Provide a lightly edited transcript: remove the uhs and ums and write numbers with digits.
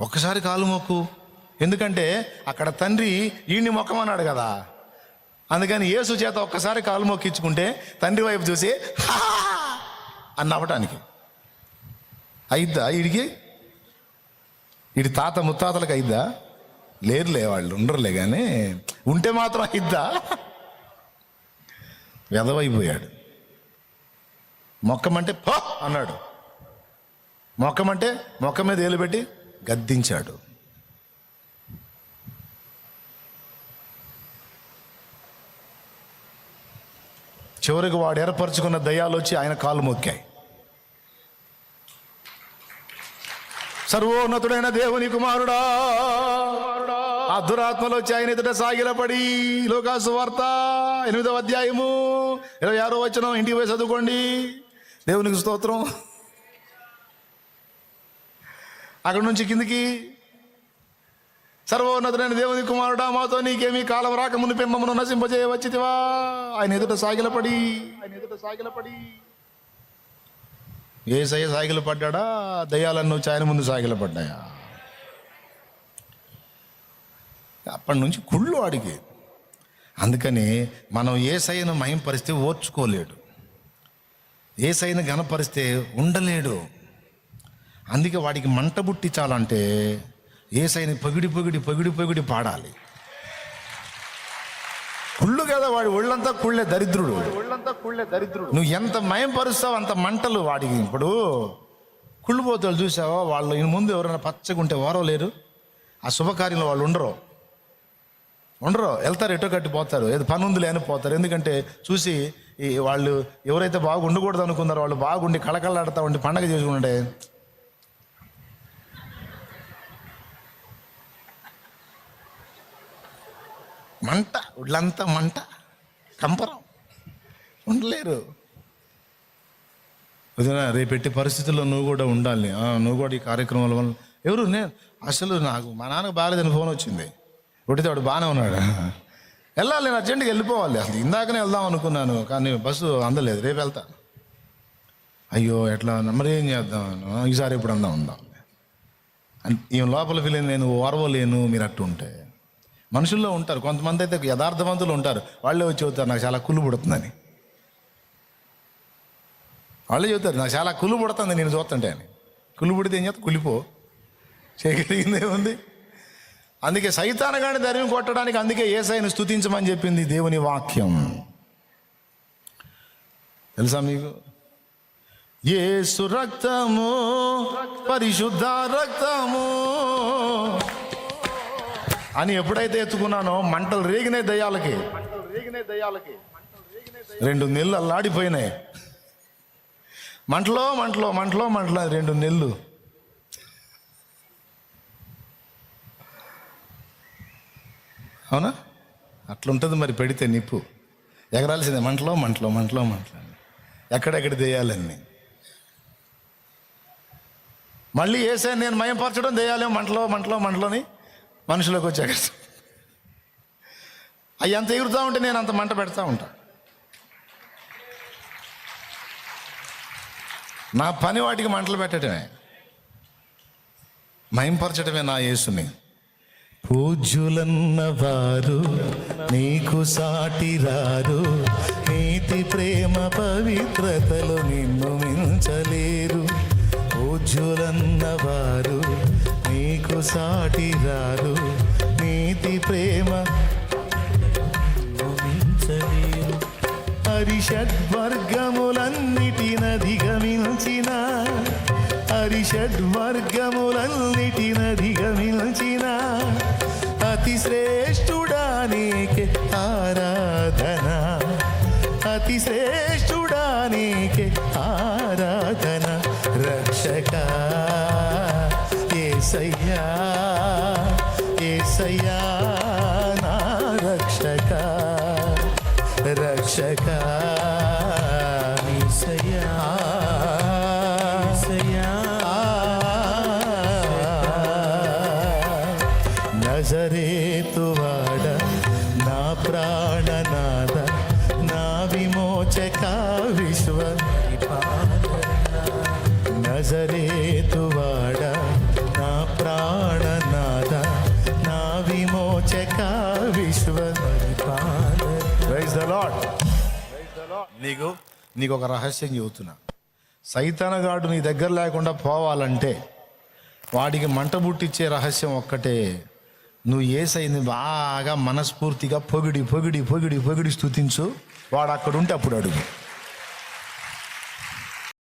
ఒక్కసారి కాలు మొక్కు. ఎందుకంటే అక్కడ తండ్రి ఈయన్ని మొక్కమన్నాడు కదా. అందుకని యేసు చేత ఒక్కసారి కాలు మొక్కించుకుంటే తండ్రి వైపు చూసి అని నవ్వటానికి అయిద్దా? వీడి తాత ముత్తాతలకు అయిద్దా? లేరులే, వాళ్ళు ఉండరులే, కానీ ఉంటే మాత్రం అయిద్దా? వెధవైపోయాడు. మొక్కమంటే పో అన్నాడు, మొక్కమంటే మొక్క మీద ఏలు పెట్టి గద్దించాడు. చివరికి వాడు ఏర్పరచుకున్న దయ్యాలు వచ్చి ఆయన కాలు మొక్కాయి. సర్వోన్నతుడైన దేవుని కుమారుడా, ఆ దురాత్మలు వచ్చి ఆయన ఎదుట సాగిలపడి, లోకాసు వార్త 8వ అధ్యాయము 26వ వచనం, ఇంటికి పోయి చదువుకోండి. దేవునికి స్తోత్రం. అక్కడి నుంచి కిందికి, సర్వోన్నతుడైన దేవుని కుమారుడా, మాతో నీకేమీ కాలం రాక మునిపే మమ్మను నశింపజేయవచ్చితివా. ఆయన ఎదుట సాగిలపడి యేసయ్య సాగిల పడ్డా, దయ్యాలన్నీ వచ్చి ఆయన ముందు సాగిల పడ్డాయా? అప్పటి నుంచి కుళ్ళు వాడికి. అందుకని మనం యేసయ్యను మహింపరిస్తే ఓర్చుకోలేడు, యేసయ్యను ఘనపరిస్తే ఉండలేడు. అందుకే వాడికి మంట పుట్టించాలంటే యేసయ్యని పొగిడి పాడాలి. కుళ్ళు కదా వాడి ఒళ్ళంతా కుళ్ళే దరిద్రుడు. నువ్వు ఎంత మయం పరుస్తావు అంత మంటలు వాడికి. ఇప్పుడు కుళ్ళుపోతాడు చూసావా, వాళ్ళు ఈయన ముందు ఎవరైనా పచ్చగుంటే ఓరవలేరు. ఆ శుభకార్యంలో వాళ్ళు ఉండరు, వెళ్తారు, ఎటో కట్టి పోతారు, ఏదో పని ఉంది లేని పోతారు. ఎందుకంటే చూసి వాళ్ళు ఎవరైతే బాగా ఉండకూడదు అనుకున్నారో వాళ్ళు బాగుండి కళకళలాడుతూ ఉండి పండగ చేసుకుంటే మంట, ఒళ్ళంతా మంట, కంపరం, ఉండలేరు. రేపెట్టి పరిస్థితుల్లో నువ్వు కూడా ఉండాలి. నువ్వు కూడా ఈ కార్యక్రమాల వల్ల ఎవరు అసలు నాకు మా నాన్నకు బాగాలేదని ఫోన్ వచ్చింది. కొట్టితే వాడు బాగానే ఉన్నాడు, వెళ్ళాలి, నేను అర్జెంట్గా వెళ్ళిపోవాలి. అసలు ఇందాకనే వెళ్దాం అనుకున్నాను, కానీ బస్సు అందలేదు, రేపు వెళ్తా. అయ్యో ఎట్లా మరి ఏం చేద్దాం, ఈసారి ఎప్పుడు ఉందాం అని ఈ లోపల ఫీలింగ్. నేను ఓర్వలేను. మీరు అట్టు ఉంటే మనుషుల్లో ఉంటారు కొంతమంది, అయితే యథార్థవంతులు ఉంటారు. వాళ్ళే వచ్చి చెబుతారు నాకు చాలా కుళ్ళు పుడుతుందని. వాళ్ళే చెబుతారు నాకు చాలా కుళ్ళు పుడుతుంది నేను చూస్తుంటే అని. కుళ్ళు పుడితే ఏం చేస్తా, కుళ్ళిపో, చేయగలిగిందే ఉంది. అందుకే సైతానగాని ధర్మం కొట్టడానికి అందుకే యేసయ్యను స్తుతించమని చెప్పింది దేవుని వాక్యం. తెలుసా మీకు? యేసు రక్తము పరిశుద్ధ రక్తము అని ఎప్పుడైతే ఎత్తుకున్నానో మంటలు రేగినాయి దయ్యాలకి. 2 నెలలు అల్లాడిపోయినాయి. మంటలో 2 నెలలు. అవునా? అట్లుంటుంది మరి. పెడితే నిప్పు ఎగరాల్సిందే, మంటలో ఎక్కడెక్కడ దెయ్యాలన్నీ. మళ్ళీ యేసయ్యను నేను మయంపరచడం, దెయ్యాలేమో మంటలోని మనుషులకు వచ్చాక అవి ఎంత ఎగురుతూ ఉంటే నేను అంత మంట పెడతా ఉంటా. నా పని వాటికి మంటలు పెట్టడమే, మయంపరచడమే నా యేసుని. పూజ్యులన్న వారు నీకు సాటి రారు, నీతి ప్రేమ పవిత్రతలు నిన్ను మించలేరు. పూజ్యులన్న వారు నీకు సాటి రారు, నీతి ప్రేమ మించలేరు. అరిషడ్వర్గములన్నిటినధిగమించిన అతి శ్రేష్ఠుడా నీకే ఆరాధన, అతి శ్రేష్ఠుడా నీకే ఆరాధన. రక్షకా యేసయ్యా, యేసయ్యా నా రక్షకా, రక్షకా యేసయ్యా, యేసయ్యా. నజరేతువాడ నా ప్రాణనాథ, నా విమోచక విశ్వ నజరేతువాడ నా ప్రాణ ప్రైజ్ ద లార్డ్. నీకు ఒక రహస్యం చెబుతున్నా. సైతానగాడు నీ దగ్గర లేకుండా పోవాలంటే వాడికి మంట పుట్టించే రహస్యం ఒక్కటే. నువ్వు యేసయ్యని బాగా మనస్ఫూర్తిగా పొగిడి పొగిడి పొగిడి పొగిడి స్తుతించు. వాడు అక్కడ ఉంటే అప్పుడు అడుగు.